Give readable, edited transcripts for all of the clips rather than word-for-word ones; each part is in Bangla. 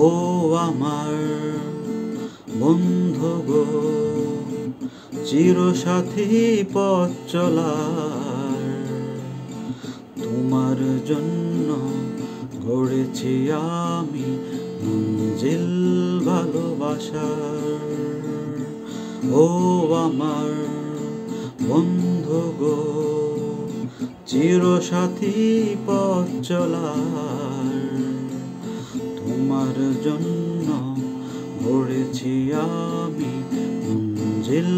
ও আমার বন্ধু গো, চিরসাথী পথ চলার, তোমার জন্য গড়েছি আমি মঞ্জিল ভালোবাসার। ও আমার বন্ধু গো, চিরসাথী পথ চলার, তোমার জন্য গড়েছি আমি মঞ্জিল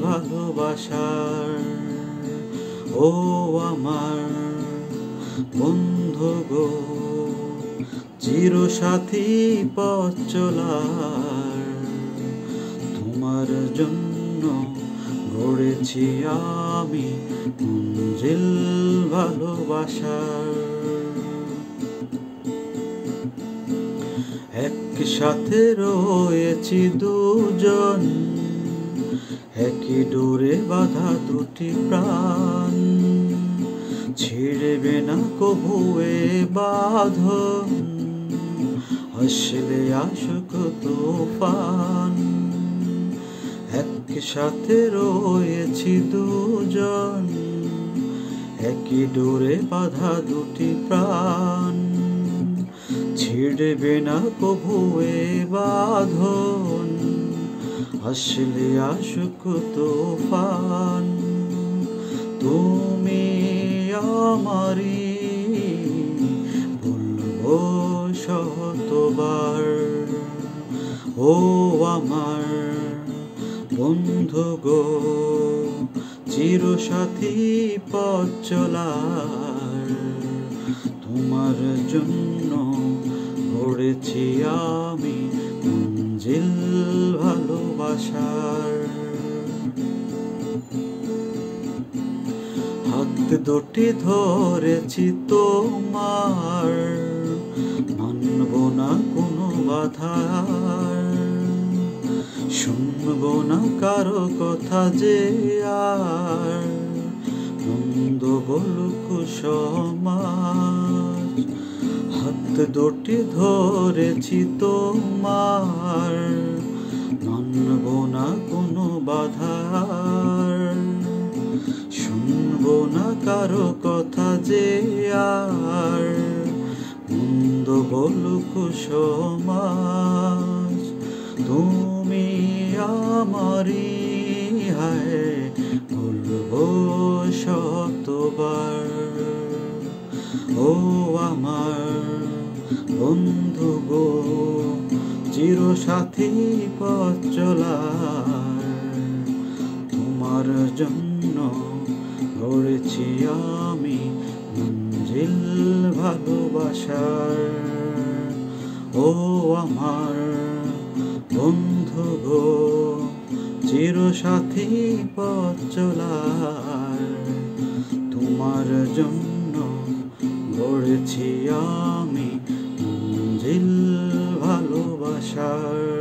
ভালোবাসার। ও আমার বন্ধু গো, চিরসাথী পথ চলার, তোমার জন্য গড়েছি আমি মঞ্জিল ভালোবাসার। একসাথে রয়েছি দুজন, একই ডোরে বাঁধা দুটি প্রাণ, ছিড়বে না কভু এ বাঁধন, আসলে আসুক তুফান। একসাথে রয়েছি দুজন, একই ডোরে বাঁধা দুটি প্রাণ, ছিড়বে না কভু এ বাঁধন, আসলে আসুক তুফান। তুমি আমারি বলবো শতবার। ও আমার বন্ধু গো, চিরসাথী পথ চলার, তোমার জন্য গড়েছি আমি মঞ্জিল ভালোবাসার। হাত দুটি ধরেছি তোমার, মানব না কোনো বাধার, শুনব না কারো কথা যে আর, মন্দ বলুক সমাজ। হাত দুটি ধরেছি তোমার, মানব না কোনো বাধার, শুনব না কারো কথা যে আর, মন্দ বলুক সমাজ। তুমি আমারি হায় বলবো শতবার। ও আমার বন্ধু গো, চিরসাথী পথ চলার, তোমার জন্য গড়েছি আমি মঞ্জিল ভালোবাসার। ও আমার বন্ধু গো, চিরসাথী পথ চলার, তোমার জন্য গড়েছি আমি মঞ্জিল ভালোবাসার।